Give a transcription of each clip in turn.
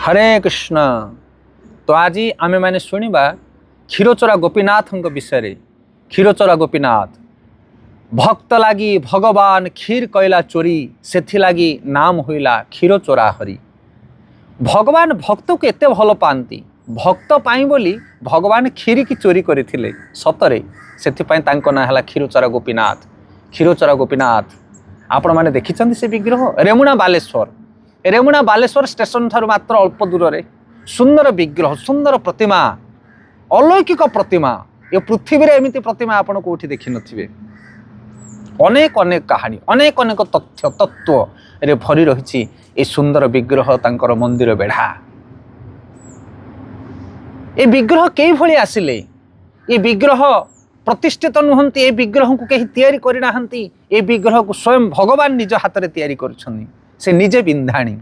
हरे कृष्ण। तो आज आमे माने शुणा क्षीरचोरा गोपीनाथ विषय। क्षीरचोरा गोपीनाथ भक्त लगी भगवान क्षीर कैला चोरी से लगी नाम होइला क्षीरचोरा हरि। भगवान भक्त को एत भल पाती भक्त पाई बोली भगवान क्षीर की चोरी करते सतरे से ना है क्षीरचोरा गोपीनाथ। क्षीरचोरा गोपीनाथ आपण मैंने देखी से विग्रह रेमुणा बालेश्वर स्टेशन ठार मात्र अल्प दूर रे सुंदर विग्रह सुंदर प्रतिमा अलौकिक प्रतिमा। ये पृथ्वी रे एमती प्रतिमा आपण कोठी देखि नथिबे। अनेक अनेक कहानी अनेक अनेक तथ्य तत्व रे भरी रही ये सुंदर विग्रह तांकर मंदिर बेढ़ा। ये विग्रह कई भली आसिले ये विग्रह प्रतिष्ठित नुहंती। ये विग्रह को कहीं तैयारी करना ये विग्रह को स्वयं भगवान निज हाथ में तैयारी कर से निजे बिंधाणी।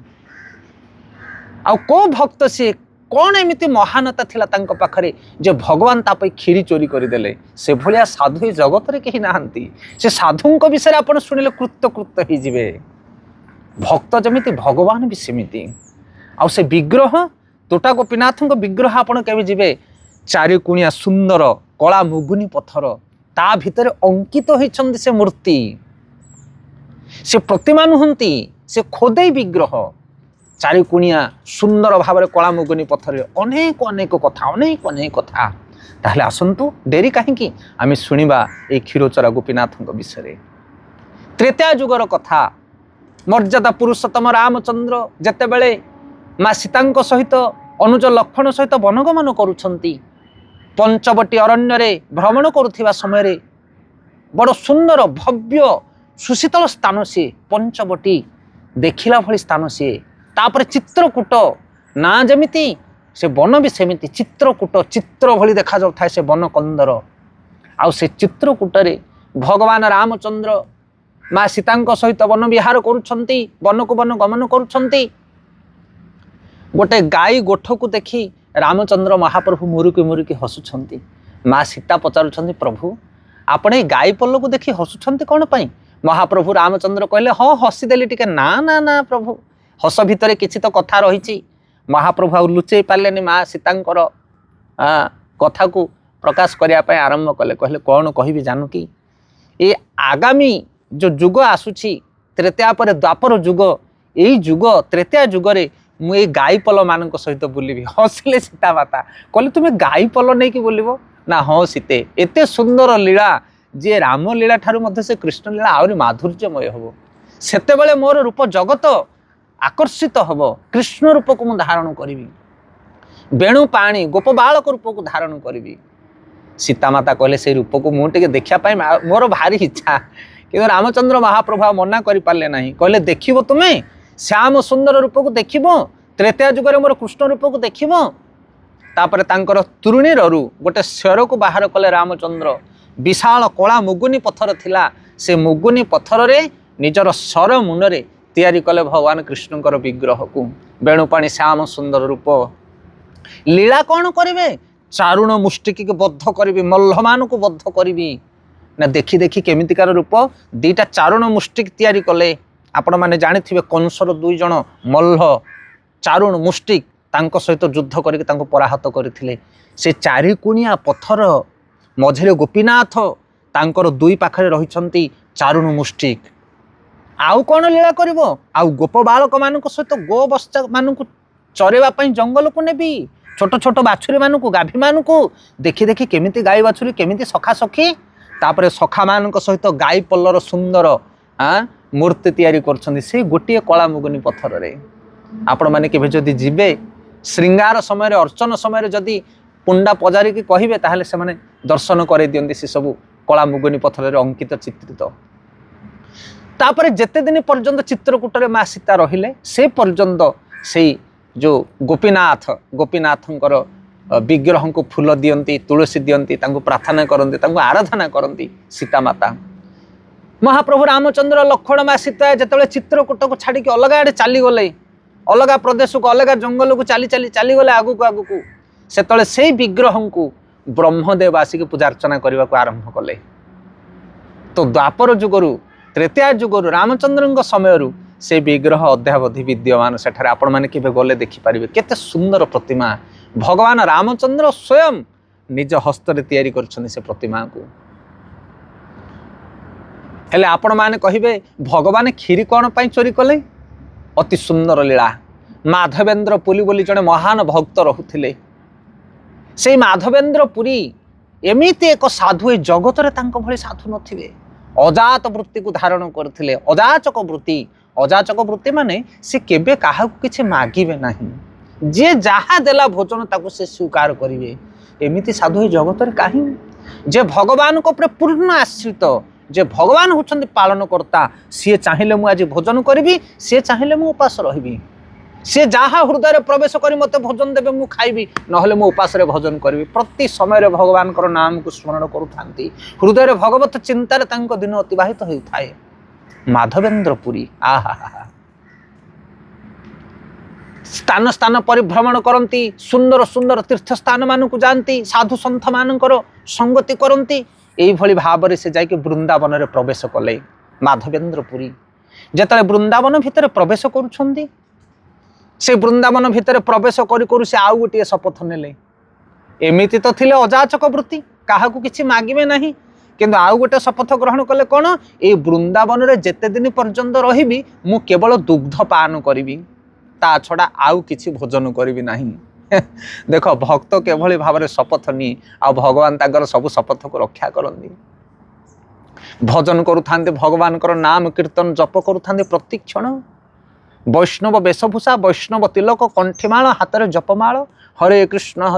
आउ को भक्त सी कौन एमती महानता थिला तांको पाखरे जे भगवान तापई क्षीरी चोरी करदेले। से भलिया साधु जगत रे कहीं नाहंती। से साधुंक विषय आपण शुणिले कृत्य कृत्य ही जिवे। भक्त जमिति भगवान भी सेमिति। आउ से विग्रह तोटा गोपीनाथ विग्रह आपण केबे जिवे चारिकुणिया सुंदर कला मुगुनी पत्थर ता भितर अंकित होइछन्ति से मूर्ति। से प्रतिमा नुहंती से खोदे विग्रह चारिकुणिया सुंदर भाव में कला मुगुनी पत्थर अनेक अनेक कथा ताहले आसंतु डेरी कहीं आम शुणा ये क्षीरचोरा गोपीनाथ विषय। त्रेता जुगर कथा मर्यादा पुरुषोत्तम रामचंद्र जेतेबेले माँ सीता सहित अनुज लक्ष्मण सहित वनगमन करुछंती पंचवटी अरण्य रे भ्रमण करुथिबा समय रे बड़ सुंदर भव्य सुशीतल स्थान सी पंचवटी देखिला भली स्थान सी। तापर चित्रकूट ना जमिति से वन भी सेमिति चित्रकूट चित्र भली देखा जाउ थाए से वन कंदर। आउ से चित्रकूट रे भगवान रामचंद्र माँ सीता सहित वन विहार करुछंती वन को वन गमन करुछंती। गोटे गाई गोठ को देखी रामचंद्र महाप्रभु मुरुकी मुरुकी हसुछंती। माँ सीता पचारुछंती प्रभु आपण गाई पल्ल को देखी हसुछंती कौन पाई। महाप्रभु रामचंद्र कहले हाँ हसीदेली टिके ना ना ना प्रभु हस भितर किसी तो कथा रही। महाप्रभु आ लुचेई पारे माँ सीतांकर कथा को प्रकाश करने आरंभ कले। कहले कौन कहि जानू कि ये आगामी जो जुग आसुची त्रेता पर द्वापर जुग यही जुग त्रेता जुगरे मुझे गाई पल मान सहित बुलबी। हसिले सीता माता कहले तुम्हें गाई पल नहीं कि बुलब ना। हाँ सीते एते सुंदर लीला जी राम लीला ठारू मध्य से कृष्ण लीला आहरी माधुर्यमय हम सेतेबेले मोर रूप जगत आकर्षित हम कृष्ण रूप को मुझे धारण करी बेणु पाणी गोप बालक रूप को धारण करी। सीता माता कहले से रूप को मुझे देखापी मोर भारी इच्छा कि रामचंद्र महाप्रभु मना कर पारे ना। कहले देखिबो तुम्हें श्याम सुंदर रूप को देखिबो त्रेता जुगर मोर कृष्ण रूप को देखिबो। तापर तांकर तुरुणी रु गोटे स्वर को बाहर कले रामचंद्र विशाल कला मुगुनी पत्थर थिला से मुगुनी पत्थर रे निजर सर मुंडरे तैयारी कले भगवान कृष्णकर विग्रह को बेणुपाणी श्याम सुंदर रूप। लीला कौन करेंगे चारुण मुष्टिकी को बद्ध करी मल्लमान को बद्ध करी ना। देखी देखी केमितिकार रूप दीटा चारुण मुष्टिक तैयारी कले। आपण माने जानिथिबे कंसर दुई जन मल्ल चारुण मुष्टिक तांको सहित युद्ध करके तांको पराहत करथिले। से चारिकुणिया पत्थर मझे गोपीनाथ तांकर दुई पाखरे रहिछंती चारुण मुष्टिक। आउ कौन लीला करिवो आउ गोप बालक मान सहित गो बच्चा मान चरेवा पई जंगल को नेबी छोट छोट बाछुरी मान गाभी मान देखी देखी केमिति गाई बाछुरी केमिति सखा सखी। तापरे सखा मान सहित गाई पल्लर सुंदर मूर्ति तैयारी करछंदी से गोटे कला मुगुनी पत्थर रे। आपण माने केबे जदि जिबे श्रृंगार समय अर्चन समय जदि पुंडा पजारी की कहिबे ताहले से माने दर्शन करे दियंती से सब कला मुगुनी पत्थर रे अंकित चित्रित। तापर जेते दिन पर्यंत चित्रकूट रे माँ सीता रहिले से पर्यंत से जो गोपीनाथंकर विग्रह को फूल दियंती तुलसी दियंती तांको प्रार्थना करती तांको आराधना करती सीता माता। महाप्रभु रामचंद्र लक्ष्मण माँ सीता जिते चित्रकूट को छाड़ी अलग आड़े चलीगले अलग प्रदेश को अलग जंगल को चलीगले आगू आगू से से विग्रह को ब्रह्मदेव आसिक पूजा अर्चना करने को आरंभ कले। तो द्वापर जुगरु त्रेता जुगरु रामचंद्र समय से विग्रह अद्यावधि विद्यमान सेठारे आपण माने केबे गले देखि पारिबे केते सुंदर प्रतिमा भगवान रामचंद्र स्वयं निज हस्तरे तैयारी करछन से प्रतिमा को। हेले आपण माने कहिबे भगवान खीरी कौन पाई चोरी कले अति सुंदर लीला माधवेन्द्र पुरी बोली जड़े महान भक्त रहुथिले से माधवेन्द्र पुरी एमिति एक साधु ए जगत रे तांको भली साधु नथिबे अजात वृत्ति को धारण करथिले अजाचक वृत्ति माने से केबे काहाकू किछि मागिबे नाही जे जहा देला भोजन ताकू से स्वीकार करिवे एमिति साधु ए जगत रे काहे जे भगवान को ऊपर पूर्ण आश्रित जे भगवान होचंदी पालन करता सी चाहिए मु आज भोजन करी सी चाहिए मु उपास रही सी जहाँ हृदय प्रवेश करी मते भोजन देवे मु खाइबी नहले मु उपास रे भोजन करी प्रति समय भगवान कर नाम को स्मरण करुथांती हृदय भगवत चिंतार तांको दिन अतिबाहित होता है। माधवेन्द्र पुरी आहा स्थान स्थान परिभ्रमण करती सुंदर सुंदर तीर्थ स्थान मान को जानती साधु सन्थ मानकर संगति करती यही भाव से जाके वृंदावन रे प्रवेश कले। माधवेन्द्र पुरी जेतले वृंदावन भितर प्रवेश करुछंदी से वृंदावन भितर प्रवेश करू से आउ गोटे शपथ नेले एमिति तो थिले अजाचक वृत्ति काहाकू किछि मागिबे नाही किंतु आउ गोटे शपथ ग्रहण कले कौन ए वृंदावन रे जेते दिन पर्यंत रहिबी मु केवल दुग्ध पान करिबी ता छड़ा आउ किछि भोजन करिबी नाही। देख भक्त केभली भाव में शपथ नी आ भगवान ताकर सब शपथ को रक्षा करती भजन करुथांते भगवान नाम कीर्तन जप करुथांते प्रति क्षण वैष्णव वेशभूषा वैष्णव तिलक कंठीमाल हाथ में जपमाल हरे कृष्ण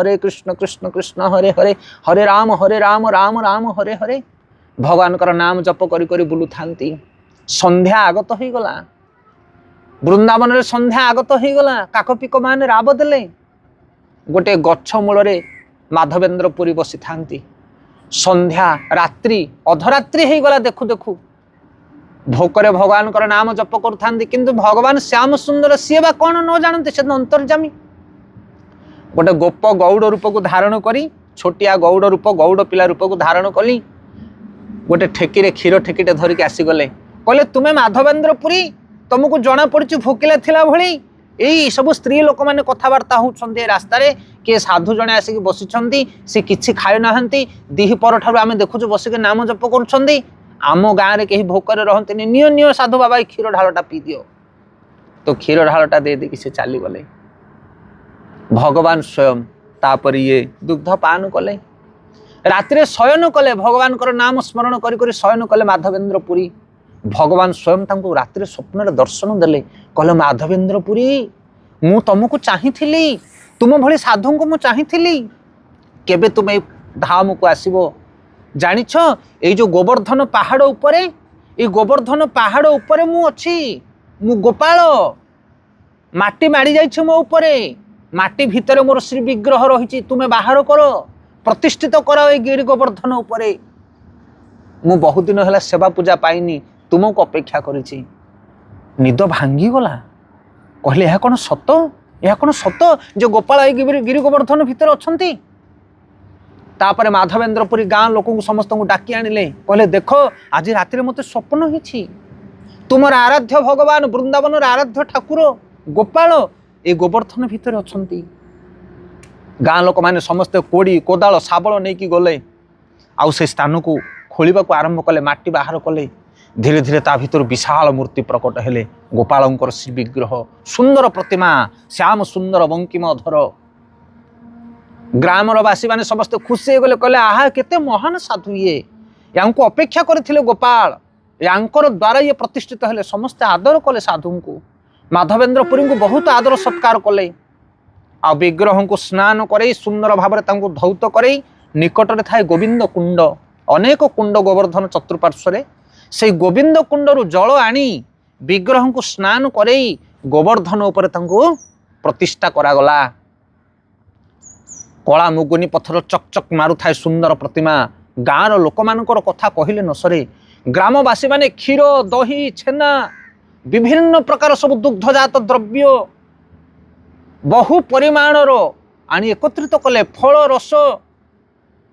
कृष्ण कृष्ण हरे हरे हरे राम राम राम हरे हरे भगवान नाम जप करी करी बुलु थांती। संध्या आगत हो गला वृंदावन रे संध्या आगत हो गला काकपिक मान राब देले गोटे गच्छ मूल माधवेन्द्र पुरी बसी थांती संध्या रात्रि अधरात्रि हो गला देखु देखु भोकरे भगवान नाम जप कर किंतु भगवान श्याम सुंदर सी बा कौन न जानते से अंतर्जामी गोटे गोप गौड़ रूप को धारण करी छोटिया गौड़ रूप गौड़ पिला रूप को धारण कली गोटे ठेकी क्षीर ठेकीटे धरिक आसीगले कहले तुम्हें माधवेन्द्र पुरी तुमको जना पड़ी भोकिला थिला भली यही सब स्त्री लोक मैंने कथबार्ता होती रास्तार किए साधु जड़े आसिक बसी सी किसी खाई ना दिही पर ठार आम देखु बसिक नाम जप कर आम गाँव में कहीं भोकर रहते नियो नियो साधु बाबा क्षीर ढालटा पी दियो तो क्षीर ढालटा दे देकी से चली गले भगवान स्वयं तापर ये दुग्ध पान कले रात्रे शयन कले भगवान नाम स्मरण करी शयन कले माधवेन्द्र पुरी भगवान स्वयं तांको रात्रि स्वप्न दर्शन देले कहले माधवेन्द्र पुरी मु तुमको चाहिथिली तुम भली साधु को मु चाहिथिली केबे तुम धाम को आसीबो जानिछ ए जो गोवर्धन पहाड़ उपरे ए गोवर्धन पहाड़ उपरे मु अछि मु गोपाल माटी माड़ी जाइछ मो उपरे माटी भितर मोर श्री विग्रह रही तुमे बाहर कर प्रतिष्ठित कर ए गिरि गोवर्धन उपरे मु बहुत दिन है सेवा पूजा पाइनी तुमको अपेक्षा करिछि निद भांगी गला कहले यह कौन सत जो गोपाल गिरि गोवर्धन भितर अछंती तापर माधवेन्द्र पुरी गाँ लोक समस्त डाकी आनिले कहले देख आज राति मते स्वप्न होइछि तुमर आराध्य भगवान वृंदावन आराध्य ठाकुर गोपाल ए गोवर्धन भितर अछंती गाँ लोक मैंने समस्ते कोड़ी कोदाल शाबल नहीं कि गले आउ से स्थान को खोलिबा को आरंभ कले माटी बाहर कले धीरे धीरे ता भीतर विशाल मूर्ति प्रकट हेले गोपालंकर श्री विग्रह सुंदर प्रतिमा श्याम सुंदर बंकिमधर ग्रामर बासी माने समस्त खुशी हो गले कहले आहा केते महान साधु ये यांको अपेक्षा करथिले गोपाल यांकर द्वारा ये प्रतिष्ठित हेले समस्त आदर कले साधु को माधवेन्द्र पुरी को बहुत आदर सत्कार कले आ विग्रह को स्नान करे सुंदर भाव में धौत करे निकट में थाए गोविंद कुंड अनेक कुंड गोवर्धन चतुर्पार्श्व से गोविंद कुंडरू जल आनी विग्रह को स्नान करे गोवर्धन उपर प्रतिष्ठा करागला कला मुगुनी पत्थर चकचक मारू थाए सुंदर प्रतिमा गाँव लोक मानकर कथा कहले न सरे ग्रामवासी माने क्षीर दही छेना विभिन्न प्रकार सब दुग्धजात द्रव्य बहु परिमाणर आनी एकत्रित कले फल रस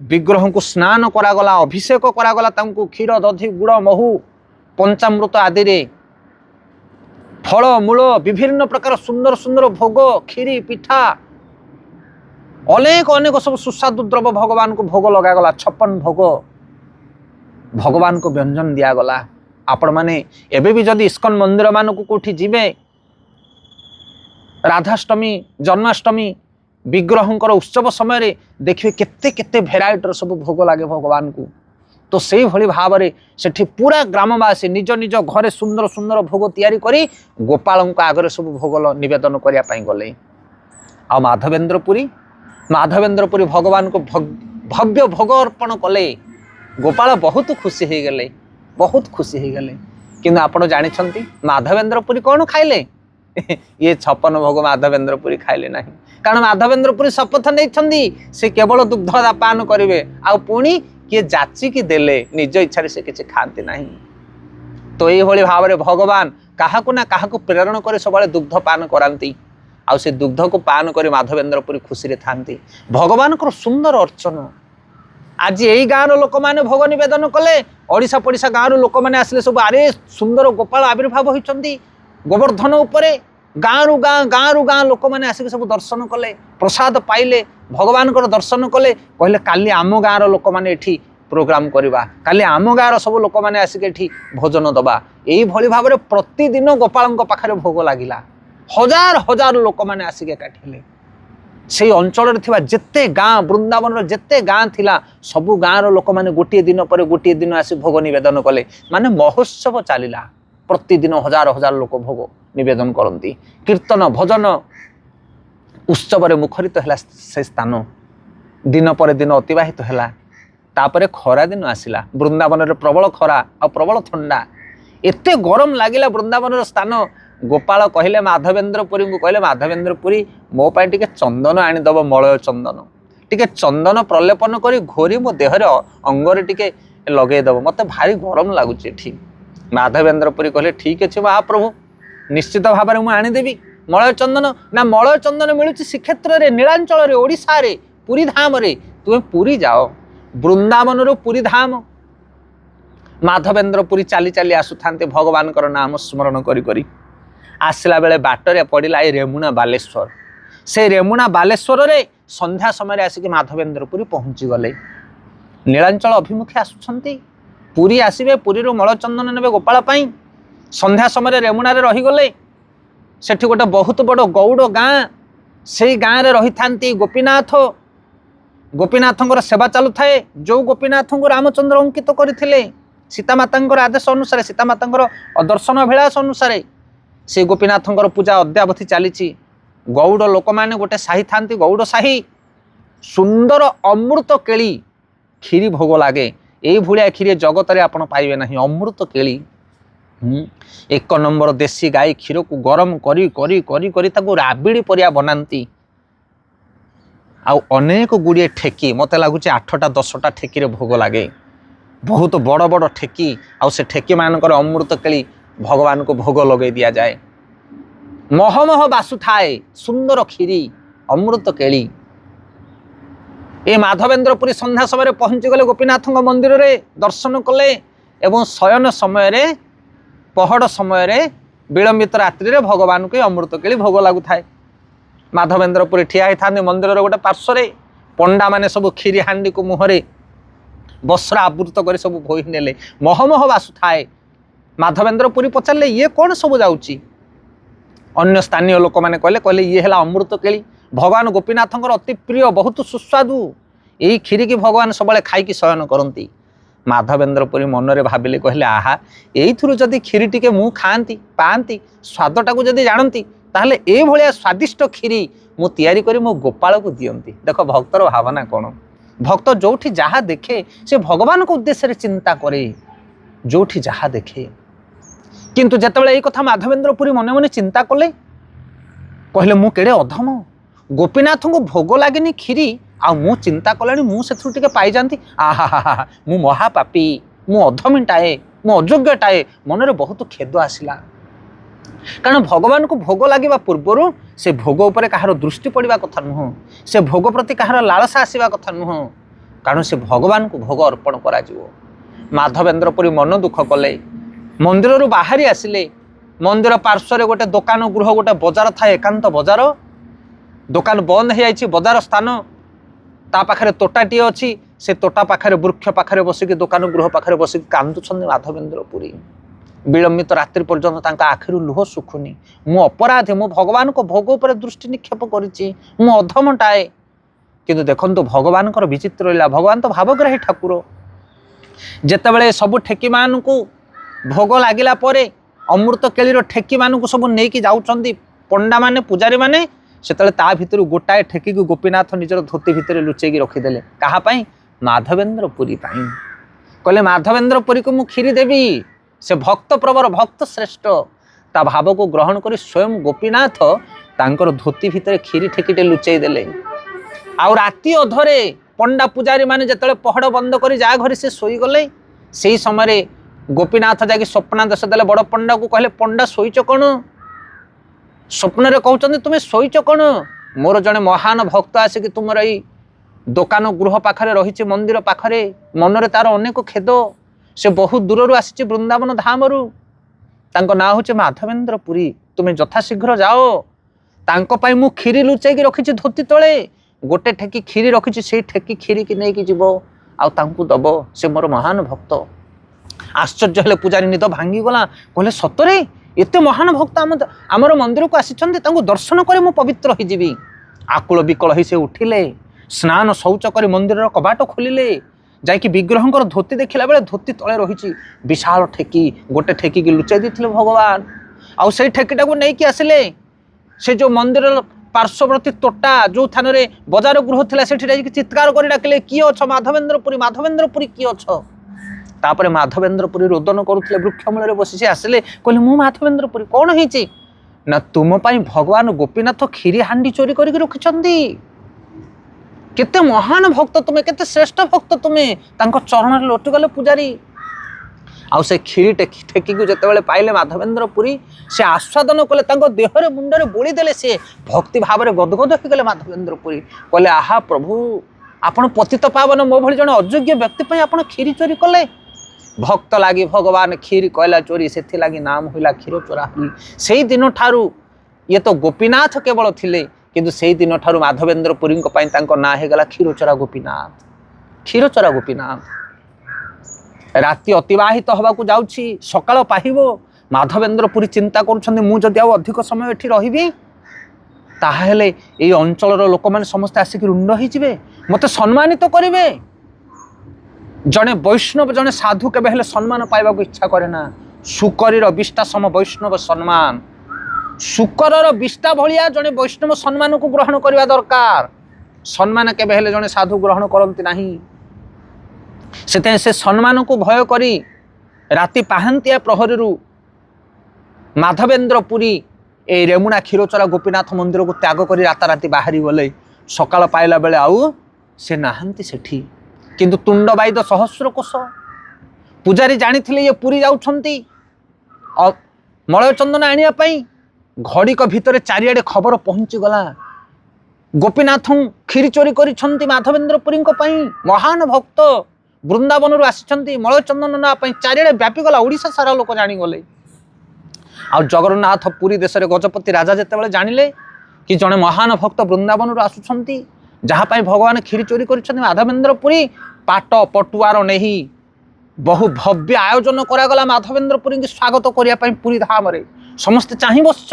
विग्रह को स्नान करागला अभिषेक करागला तांको क्षीर दधी गुड़ महु पंचामृत आदि रे ଫଳମୂଳ ବିଭିନ୍ନ ପ୍ରକାର ସୁନ୍ଦର ସୁନ୍ଦର ଭୋଗ, କ୍ଷୀରି ପିଠା, ଅନେକ ଅନେକ ସବୁ ସୁସ୍ୱାଦୁ ଦ୍ରବ୍ୟ ଭଗବାନଙ୍କୁ ଭୋଗ ଲଗାଗଲା। 56 ଭୋଗ ଭଗବାନଙ୍କୁ ବ୍ୟଞ୍ଜନ ଦିଆଗଲା। ଆପଣମାନେ ଏବେ ବି ଯଦି ଇସ୍କନ ମନ୍ଦିର ମାନଙ୍କୁ କେଉଁଠି ଯିବେ, ରାଧାଷ୍ଟମୀ, ଜନ୍ମାଷ୍ଟମୀ ବିଗ୍ରହଙ୍କର ଉତ୍ସବ ସମୟରେ ଦେଖିବେ କେତେ କେତେ ଭେରାଇଟିର ସବୁ ଭୋଗ ଲାଗେ ଭଗବାନଙ୍କୁ। ତ ସେଇଭଳି ଭାବରେ ସେଠି ପୁରା ଗ୍ରାମବାସୀ ନିଜ ନିଜ ଘରେ ସୁନ୍ଦର ସୁନ୍ଦର ଭୋଗ ତିଆରି କରି ଗୋପାଳଙ୍କ ଆଗରେ ସବୁ ଭୋଗ ନିବେଦନ କରିବା ପାଇଁ ଗଲେ। ଆଉ ମାଧବେନ୍ଦ୍ର ପୁରୀ ଭଗବାନଙ୍କୁ ଭବ୍ୟ ଭୋଗ ଅର୍ପଣ କଲେ। ଗୋପାଳ ବହୁତ ଖୁସି ହେଇଗଲେ, ବହୁତ ଖୁସି ହେଇଗଲେ। କିନ୍ତୁ ଆପଣ ଜାଣିଛନ୍ତି ମାଧବେନ୍ଦ୍ର ପୁରୀ କ'ଣ ଖାଇଲେ? ଇଏ 56 ଭୋଗ ମାଧବେନ୍ଦ୍ର ପୁରୀ ଖାଇଲେ ନାହିଁ। କାରଣ ମାଧବେନ୍ଦ୍ର ପୁରୀ ଶପଥ ନେଇଛନ୍ତି ସେ କେବଳ ଦୁଗ୍ଧ ପାନ କରିବେ, ଆଉ ପୁଣି କିଏ ଯାଚିକି ଦେଲେ ନିଜ ଇଚ୍ଛାରେ ସେ କିଛି ଖାଆନ୍ତି ନାହିଁ। ତ ଏଇଭଳି ଭାବରେ ଭଗବାନ କାହାକୁ ନା କାହାକୁ ପ୍ରେରଣ କରି ସବୁବେଳେ ଦୁଗ୍ଧ ପାନ କରାନ୍ତି, ଆଉ ସେ ଦୁଗ୍ଧକୁ ପାନ କରି ମାଧବେନ୍ଦ୍ର ପୁରୀ ଖୁସିରେ ଥାନ୍ତି। ଭଗବାନଙ୍କର ସୁନ୍ଦର ଅର୍ଚ୍ଚନ। ଆଜି ଏଇ ଗାଁର ଲୋକମାନେ ଭୋଗ ନିବେଦନ କଲେ, ଓଡ଼ିଶା ପଡ଼ିଶା ଗାଁରୁ ଲୋକମାନେ ଆସିଲେ ସବୁ, ଆରେ ସୁନ୍ଦର ଗୋପାଳ ଆବିର୍ଭାବ ହୋଇଛନ୍ତି ଗୋବର୍ଦ୍ଧନ ଉପରେ। ଗାଁରୁ ଗାଁ ଲୋକମାନେ ଆସିକି ସବୁ ଦର୍ଶନ କଲେ, ପ୍ରସାଦ ପାଇଲେ, ଭଗବାନଙ୍କର ଦର୍ଶନ କଲେ। କହିଲେ କାଲି ଆମ ଗାଁର ଲୋକମାନେ ଏଠି ପ୍ରୋଗ୍ରାମ କରିବା, କାଲି ଆମ ଗାଁର ସବୁ ଲୋକମାନେ ଆସିକି ଏଠି ଭୋଜନ ଦେବା। ଏଇଭଳି ଭାବରେ ପ୍ରତିଦିନ ଗୋପାଳଙ୍କ ପାଖରେ ଭୋଗ ଲାଗିଲା। ହଜାର ହଜାର ଲୋକମାନେ ଆସିକି ଏକାଠି ହେଲେ। ସେଇ ଅଞ୍ଚଳରେ ଥିବା ଯେତେ ଗାଁ, ବୃନ୍ଦାବନର ଯେତେ ଗାଁ ଥିଲା, ସବୁ ଗାଁର ଲୋକମାନେ ଗୋଟିଏ ଦିନ ପରେ ଗୋଟିଏ ଦିନ ଆସି ଭୋଗ ନିବେଦନ କଲେ। ମାନେ ମହୋତ୍ସବ ଚାଲିଲା। ପ୍ରତିଦିନ ହଜାର ହଜାର ଲୋକ ଭୋଗ ନିବେଦନ କରନ୍ତି। କୀର୍ତ୍ତନ ଭଜନ ଉତ୍ସବରେ ମୁଖରିତ ହେଲା ସେ ସ୍ଥାନ। ଦିନ ପରେ ଦିନ ଅତିବାହିତ ହେଲା। ତାପରେ ଖରା ଦିନ ଆସିଲା। ବୃନ୍ଦାବନରେ ପ୍ରବଳ ଖରା ଆଉ ପ୍ରବଳ ଥଣ୍ଡା। ଏତେ ଗରମ ଲାଗିଲା ବୃନ୍ଦାବନର ସ୍ଥାନ। ଗୋପାଳ କହିଲେ ମାଧବେନ୍ଦ୍ର ପୁରୀଙ୍କୁ, କହିଲେ ମାଧବେନ୍ଦ୍ର ପୁରୀ ମୋ ପାଇଁ ଟିକେ ଚନ୍ଦନ ଆଣିଦେବ, ମଳୟ ଚନ୍ଦନ ଟିକେ ଚନ୍ଦନ ପ୍ରଲେପନ କରି ଘୋରି ମୋ ଦେହରେ ଅଙ୍ଗରେ ଟିକେ ଲଗେଇଦେବ, ମୋତେ ଭାରି ଗରମ ଲାଗୁଛି ଏଠି। ମାଧବେନ୍ଦ୍ର ପୁରୀ କହିଲେ ଠିକ୍ ଅଛି ମହାପ୍ରଭୁ, ନିଶ୍ଚିତ ଭାବରେ ମୁଁ ଆଣିଦେବି ମଳୟ ଚନ୍ଦନ। ନା ମଳୟ ଚନ୍ଦନ ମିଳୁଛି ଶ୍ରୀକ୍ଷେତ୍ରରେ, ନୀଳାଞ୍ଚଳରେ, ଓଡ଼ିଶାରେ, ପୁରୀ ଧାମରେ। ତୁମେ ପୁରୀ ଯାଅ, ବୃନ୍ଦାବନରୁ ପୁରୀ ଧାମ। ମାଧବେନ୍ଦ୍ର ପୁରୀ ଚାଲି ଚାଲି ଆସୁଥାନ୍ତି ଭଗବାନଙ୍କର ନାମ ସ୍ମରଣ କରି କରି। ଆସିଲା ବେଳେ ବାଟରେ ପଡ଼ିଲା ଏ ରେମୁଣା ବାଲେଶ୍ୱର। ସେ ରେମୁଣା ବାଲେଶ୍ୱରରେ ସନ୍ଧ୍ୟା ସମୟରେ ଆସିକି ମାଧବେନ୍ଦ୍ର ପୁରୀ ପହଞ୍ଚିଗଲେ। ନୀଳାଞ୍ଚଳ ଅଭିମୁଖେ ଆସୁଛନ୍ତି, ପୁରୀ ଆସିବେ, ପୁରୀରୁ ମଳଚନ୍ଦନ ନେବେ ଗୋପାଳ ପାଇଁ। ସନ୍ଧ୍ୟା ସମୟରେ ରେମୁଣାରେ ରହିଗଲେ। ସେଠି ଗୋଟେ ବହୁତ ବଡ଼ ଗୌଡ଼ ଗାଁ, ସେଇ ଗାଁରେ ରହିଥାନ୍ତି ଗୋପୀନାଥ। ଗୋପୀନାଥଙ୍କର ସେବା ଚାଲୁଥାଏ। ଯେଉଁ ଗୋପୀନାଥଙ୍କୁ ରାମଚନ୍ଦ୍ର ଅଙ୍କିତ କରିଥିଲେ ସୀତାମାତାଙ୍କର ଆଦେଶ ଅନୁସାରେ, ସୀତାମାତାଙ୍କର ଦର୍ଶନ ଅଭିଳାଷ ଅନୁସାରେ ସେ ଗୋପୀନାଥଙ୍କର ପୂଜା ଅଦ୍ୟାବଧି ଚାଲିଛି। ଗୌଡ଼ ଲୋକମାନେ ଗୋଟେ ସାହି ଥାନ୍ତି, ଗୌଡ଼ ସାହି। ସୁନ୍ଦର ଅମୃତ କେଳି କ୍ଷୀରି ଭୋଗ ଲାଗେ। ଏଇଭଳିଆ କ୍ଷୀରି ଜଗତରେ ଆପଣ ପାଇବେ ନାହିଁ। ଅମୃତ କେଳି, 1 ନମ୍ବର ଦେଶୀ ଗାଈ କ୍ଷୀରକୁ ଗରମ କରି କରି କରି କରି ତାକୁ ରାବିଡ଼ି ପରିଆ ବନାନ୍ତି। ଆଉ ଅନେକ ଗୁଡ଼ିଏ ଠେକି, ମୋତେ ଲାଗୁଛି 8ଟା 10ଟା ଠେକିରେ ଭୋଗ ଲାଗେ। ବହୁତ ବଡ଼ ବଡ଼ ଠେକି, ଆଉ ସେ ଠେକିମାନଙ୍କର ଅମୃତ କେଳି ଭଗବାନଙ୍କୁ ଭୋଗ ଲଗାଇ ଦିଆଯାଏ। ମହମହ ବାସୁଥାଏ ସୁନ୍ଦର କ୍ଷୀରି, ଅମୃତ କେଳି। ଏ ମାଧବେନ୍ଦ୍ର ପୁରୀ ସନ୍ଧ୍ୟା ସମୟରେ ପହଞ୍ଚିଗଲେ ଗୋପୀନାଥଙ୍କ ମନ୍ଦିରରେ, ଦର୍ଶନ କଲେ। ଏବଂ ଶୟନ ସମୟରେ, ପହଡ଼ ସମୟରେ, ବିଳମ୍ବିତ ରାତ୍ରିରେ ଭଗବାନଙ୍କୁ ଅମୃତ କେଳି ଭୋଗ ଲାଗୁଥାଏ। ମାଧବେନ୍ଦ୍ର ପୁରୀ ଠିଆ ହେଇଥାନ୍ତି ମନ୍ଦିରର ଗୋଟେ ପାର୍ଶ୍ୱରେ। ପଣ୍ଡାମାନେ ସବୁ କ୍ଷୀରି ହାଣ୍ଡିକୁ ମୁହଁରେ ବସ୍ତ୍ର ଆବୃତ କରି ସବୁ ବୋହି ନେଲେ। ମହମହ ବାସୁଥାଏ। ମାଧବେନ୍ଦ୍ର ପୁରୀ ପଚାରିଲେ ଇଏ କ'ଣ ସବୁ ଯାଉଛି? ଅନ୍ୟ ସ୍ଥାନୀୟ ଲୋକମାନେ କହିଲେ ଇଏ ହେଲା ଅମୃତ କେଳି, ଭଗବାନ ଗୋପୀନାଥଙ୍କର ଅତି ପ୍ରିୟ, ବହୁତ ସୁସ୍ୱାଦୁ। ଏଇ କ୍ଷୀରିକି ଭଗବାନ ସବୁବେଳେ ଖାଇକି ଶୟନ କରନ୍ତି। ମାଧବେନ୍ଦ୍ର ପୁରୀ ମନରେ ଭାବିଲେ, କହିଲେ ଆହା, ଏଇଥିରୁ ଯଦି କ୍ଷୀରି ଟିକେ ମୁଁ ଖାଆନ୍ତି, ପାଆନ୍ତି, ସ୍ୱାଦଟାକୁ ଯଦି ଜାଣନ୍ତି, ତାହେଲେ ଏଇଭଳିଆ ସ୍ୱାଦିଷ୍ଟ କ୍ଷୀରି ମୁଁ ତିଆରି କରି ମୋ ଗୋପାଳକୁ ଦିଅନ୍ତି। ଦେଖ ଭକ୍ତର ଭାବନା କ'ଣ। ଭକ୍ତ ଯୋଉଠି ଯାହା ଦେଖେ ସେ ଭଗବାନଙ୍କ ଉଦ୍ଦେଶ୍ୟରେ ଚିନ୍ତା କରେ, ଯୋଉଠି ଯାହା ଦେଖେ। କିନ୍ତୁ ଯେତେବେଳେ ଏଇ କଥା ମାଧବେନ୍ଦ୍ର ପୁରୀ ମନେ ମନେ ଚିନ୍ତା କଲେ, କହିଲେ ମୁଁ କେଡ଼େ ଅଧମ, ଗୋପୀନାଥଙ୍କୁ ଭୋଗ ଲାଗିନି କ୍ଷୀରି, ଆଉ ମୁଁ ଚିନ୍ତା କଲେଣି ମୁଁ ସେଥିରୁ ଟିକେ ପାଇଯାନ୍ତି। ଆହା, ମୁଁ ମହାପାପୀ, ମୁଁ ଅଧମୀଟାଏ, ମୁଁ ଅଯୋଗ୍ୟଟାଏ। ମନରେ ବହୁତ ଖେଦ ଆସିଲା। କାରଣ ଭଗବାନଙ୍କୁ ଭୋଗ ଲାଗିବା ପୂର୍ବରୁ ସେ ଭୋଗ ଉପରେ କାହାର ଦୃଷ୍ଟି ପଡ଼ିବା କଥା ନୁହଁ, ସେ ଭୋଗ ପ୍ରତି କାହାର ଲାଳସା ଆସିବା କଥା ନୁହଁ। କାରଣ ସେ ଭଗବାନଙ୍କୁ ଭୋଗ ଅର୍ପଣ କରାଯିବ। ମାଧବେନ୍ଦ୍ର ପୁରୀ ମନ ଦୁଃଖ କଲେ। ମନ୍ଦିରରୁ ବାହାରି ଆସିଲେ। मंदिर पार्श्व गोटे दुकान गृह गोटे बजार थाए एकांत बजार दुकान बंद हो जाए बजार स्थान ता पाखरे तोटाटी अच्छी से तोटा पाखरे वृक्ष पाखरे बसिक दुकान गृह पाखरे बसिक कांदुछन माधवेंद्र पुरी विलंबित रात्रि पर्यंत आखिरु लुह सुखुनी मु अपराधी मु भगवान को भोग उपर दृष्टि निक्षेप करिछि मु अधमटाए किंतु देखंतु भगवान को विचित्र लीला भगवान तो भावग्राही ठाकुर जेतेबेले सबु ठेकी मान को भोग लागिला परे अमृत केलीर ठेकी मान को सब नहीं जाउछंदी पंडा माने पुजारी माने सेतले ता भितर गोटाए ठेकी को गोपीनाथ निजर धोती भितर लुचेकी रखिदेले कहा पाई माधवेंद्र पुरी पाई कहले माधवेंद्र पुरी को मु खीरी देवी से भक्त प्रवर भक्त श्रेष्ठ ता भाव को ग्रहण कर स्वयं गोपीनाथ तांकर धोती भितर खीरी ठेकीटे लुचेई देले आ राति अधरे पंडा पुजारी माने जतले पहड़ बंद कर जा घर से सोई गले से समय गोपीनाथ जाकि स्वप्न दश देले बड़ पंडा को कहले पंडा सोईच कौन स्वप्न रे कहउचंदी तुमे सोईच कौन मोर जने महान भक्त आसिक तुमर ई दुकान गृह पाखरे रही मंदिर पाखरे मनरे तार अनेक खेद से बहुत दूर आसी वृंदावन धामरू तांको ना होचे माधवेंद्र पुरी तुमे यथाशीघ्र जाओ तांको पाई मु खीरी लुचेकी रखी धोती तले गोटे ठेकी खीरी रखी से ठेकी खीरी की नहीं जीव आ दब से मोर महान भक्त आश्चर्य हेले पुजारी निद भांगी गला कहले सतरे एते महान भक्त आमर मंदिर को आसी दर्शन करे मु पवित्र हो जीवी आकुल विकल ही से उठिले स्नान शौच कर मंदिर कबाट खोलिले जाकि विग्रह धोती देखला बेले धोती तले रही विशाल ठेकी गोटे ठेकी की लुचाई देते भगवान आउ से ठेकीटा को नहीं आसिले से जो मंदिर पार्श्ववर्ती तोटा जो थान बजार गृह थिला सेठी चित्कार कर डाकिले किए अछ माधवेंद्र पुरी किए अछ तापरे माधवेंद्र पुरी रोदन करुले वृक्ष मूल बसी से आसिले कहले मु माधवेंद्र पुरी कौन होईची ना तुम पाई भगवान गोपीनाथ खीरी हांडी चोरी करके रखिछंदी केते महान भक्त तुमे केते श्रेष्ठ भक्त तुमे तांको चरण रे लोटी गले पुजारी आउ से खीरी ठेकी को जेतेबेले पाइले माधवेंद्र पुरी से आस्वादन कले तांको देहरे मुंडरे बोली देले से भक्ति भाव रे गदगद हो गले माधवेंद्र पुरी कहले आहा प्रभु आपण पतित पावन मो भली जने अयोग्य व्यक्ति पई आपण खीरी चोरी कले भक्त लागी भगवान खीरी कहला चोरी से लागी नाम होइला क्षीर चोरा हुई से दिन ठारू ये तो गोपीनाथ केवल थिले किंतु से दिन ठारू माधवेंद्र पुरी ना हेगला क्षीरचोरा गोपीनाथ राति अतिवाहित हवा को जाउछि सकाळ पाहिबो माधवेंद्र पुरी चिंता करुछन्ते मु जदि आउ अधिक समय एठी रहिबी ताहेले एई अंचलर लोक माने समस्त आसिक रुंड होई जिवे मते सम्मानित करिवे जने वैष्णव जने साधु केबे हेले सम्मान पाइबा को इच्छा करे ना सुकरीर विष्टा सम वैष्णव सम्मान सुकरर विष्टा भलिया जने वैष्णव सम्मान को ग्रहण करबा दरकार सम्मान केबे हेले जने साधु ग्रहण करंती नाही से सम्मान को भय करी राति पाहांतिया प्रहरी माधवेंद्र पुरी ए रेमुणा क्षीरचोरा गोपीनाथ मंदिर को त्याग करी राताराति बाहरी गले सकाळ पाइला बेले आउ से नाहांती सेठी किंतु तुंड बाइद सहस्र कोश पुजारी जानी ये पुरी जाउछंती मलय चंदन आनिया पई घड़ीक भितर चारिआडे खबर पहुंची गला गोपीनाथ क्षीरी चोरी करिछंती माधवेंद्र पुरी महान भक्त वृंदावन आसी मलय चंदन नापी चारिआडे व्यापी गला ओडिशा सारा लोक जानीगले आ जगन्नाथ पुरी देश में गजपति राजा जितेबाला जानिले कि जड़े महान भक्त वृंदावन आसुंच जहाँपाई भगवान क्षीरी चोरी कर माधवेंद्र पुरी पाट पटुआर नहीं बहु भव्य आयोजन करागला माधवेंद्र पुरी की स्वागत करने पुरी धाम रे समस्ते चाह बस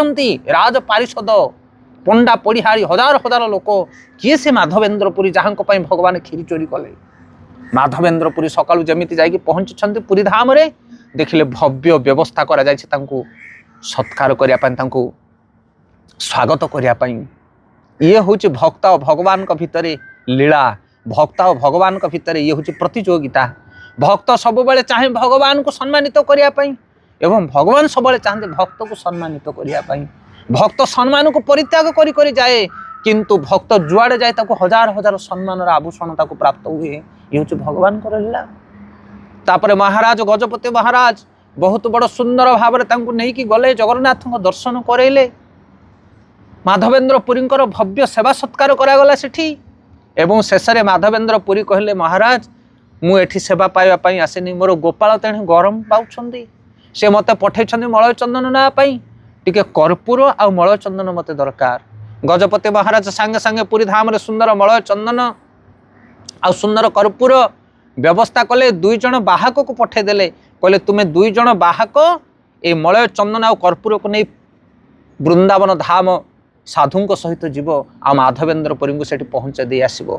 राज पारिषद पंडा पड़िहारी हजार हजार लोक किए से माधवेंद्र पुरी जहाँ भगवान क्षीरी चोरी कले माधवेंद्र पुरी सकाळु जमिति जाइए पहुँची पुरी धाम रे देखिले भव्य व्यवस्था करा जायछि तांको सत्कार करने स्वागत करने ये हूँ भक्त और भगवान भितर लीला भक्त और भगवान भितर ये हूँ प्रतियोगिता भक्त सब बेले चाहे भगवान को सम्मानित करने एवं भगवान सब चाहते भक्त को सम्मानित करने भक्त सम्मान को परित्याग करी जाए किंतु भक्त जुआड़े जाए ताको हजार हजार सम्मान आभूषण ताको प्राप्त हुए ये हूँ भगवान को लीला तापरे महाराज गजपति महाराज बहुत बड़ सुंदर भाव नहीं गले जगन्नाथ दर्शन करैले माधवेंद्र पुरी भव्य सेवा सत्कार करागला सेठी एवं शेष में माधवेंद्र पुरी कहले महाराज मुझे सेवा पाइबा आसेनी मोर गोपाल तेणे गरम पाउछंदी से मत पठे मलय चंदन ना टिके कर्पूर आ मलय चंदन मत दरकार। गजपति महाराज सांगे सांगे पुरी धाम रे सुंदर मलय चंदन आ सुंदर कर्पूर व्यवस्था कले। 2 जण बाहक को पठेदेले कहले तुम्हें 2 जण बाहक ए मलय चंदन आ कर्पूर को नहीं वृंदावन धाम साधु सहित जीव आ माधवेन्द्रपुरी को सेठी पहुँचे दे आसब।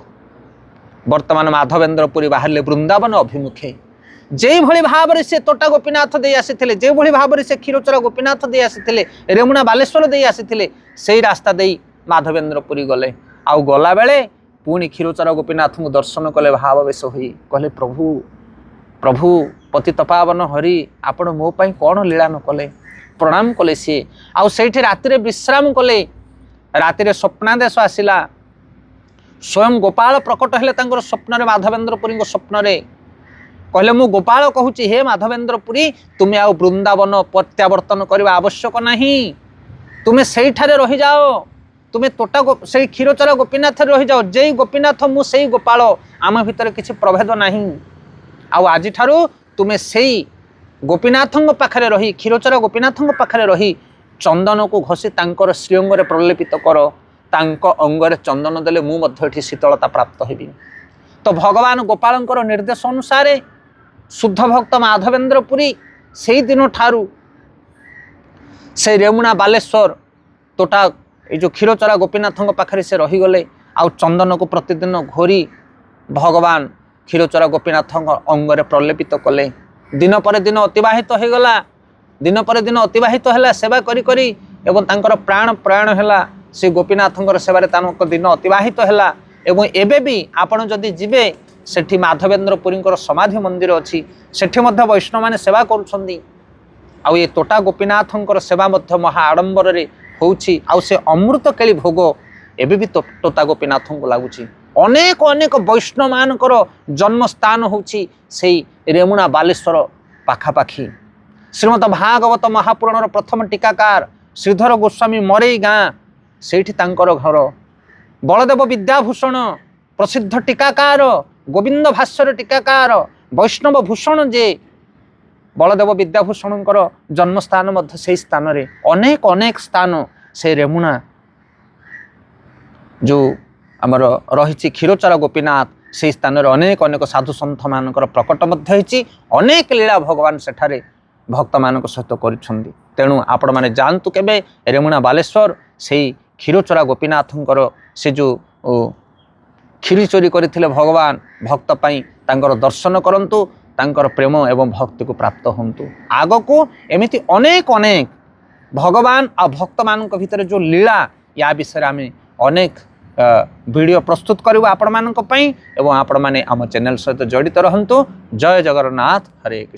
वर्तमान माधवेन्द्रपुरी बाहर वृंदावन अभिमुखे जे भली भाव से तोटा गोपीनाथ दे आसी जे भली भाव से क्षीरचोरा गोपीनाथ दे आसी रेमुणा बालेश्वर दे आसी से रास्ता दे माधवेन्द्रपुरी गले। आउ गला बेले पुणी क्षीरचोरा गोपीनाथ को दर्शन कले भाववेश होई कहले प्रभु प्रभु पतित पावन हरि आपण मो पाई कौन लीला न कले। प्रणाम कले सी आउ सेठी राति विश्राम कले। राति स्वप्नादेश आसिला स्वयं गोपाल प्रकट हेले तांकर स्वप्न माधवेन्द्रपुरी स्वप्न कहले मु गोपाल कहूची हे माधवेन्द्रपुरी तुम्हें आउ वृंदावन प्रत्यावर्तन करने आवश्यक नहीं। तुम्हें से रही जाओ तुम्हें तोटा से क्षीरचोरा गोपीनाथ रही जाओ। जे गोपीनाथ मु से गोपाल आम भितर किसी प्रभेद नहीं। आज ठारू तुम्हें से गोपीनाथ पाखे रही क्षीरचोरा गोपीनाथ पाखे रही चंदन को घसी तांकर श्रीअंग प्रलेपित कर तांको अंगरे चंदन देले मु मध्य शीतलता प्राप्त हेबी। तो भगवान गोपालंकर निर्देश अनुसार शुद्ध भक्त माधवेन्द्रपुरी से दिन ठारू से रेमुणा बालेश्वर तोटा ये जो क्षीरचोरा गोपीनाथ पाखे से रहीगले। आउ चंदन को प्रतिदिन घोरी भगवान क्षीरचोरा गोपीनाथ अंगरे प्रलेपित कले। दिन पर दिन अतिबाहित हो गला। दिन पर दिन अतिबाहित है सेवा करी करी एवं तांकर प्राण प्रयाण है से गोपीनाथ सेवारे तांक दिन अतिबाहित है। एवं एबे भी आपण जदि जिबे सेठी माधवेन्द्रपुरी समाधि मंदिर अच्छी सेठी मध्य वैष्णव माने सेवा करुछंदी। आउ ये तोटा गोपीनाथ सेवा मध्य महा आडंबर रे होउछि। आउ से अमृत केली भोग एबे भी तोटा गोपीनाथ को लगुच। अनेक अनेक वैष्णव मानकर जन्म स्थान होउछि सेई रेमुणा बालेश्वर पाखापाखी। श्रीमद भागवत महापुराणर प्रथम टीकाकार श्रीधर गोस्वामी मरेई गाँ सेठी तांकर घर। बलदेव विद्याभूषण प्रसिद्ध टीकाकार गोविंद भाष्यर टीकाकार वैष्णव भूषण जे बलदेव विद्याभूषण जन्मस्थान मध्य से स्थान रे अनेक अनेक स्थान से रेमुणा जो आमर रही क्षीरचोरा गोपीनाथ से स्थान रे अनेक अनेक साधु सन्थ मान प्रकट मध्य अनेक लीला भगवान सेठारे भक्त मान सहित कर। तेणु आपण मैंने जानतु केबे रेमुणा बालेश्वर से क्षीरचोरा गोपीनाथंकर से जो क्षीरी चोरी करथिले भगवान भक्त पाई तांकर दर्शन करंतु तांकर प्रेम एवं भक्ति को प्राप्त हंतु। आग को एमिति अनेक अनेक भगवान आ भक्त मान भितर जो लीला या विषय आम अनेक वीडियो प्रस्तुत करूँ आपण मान एवं आपण माने आम चैनल सहित जड़ित रहंतु। जय जगन्नाथ हरे कृष्ण।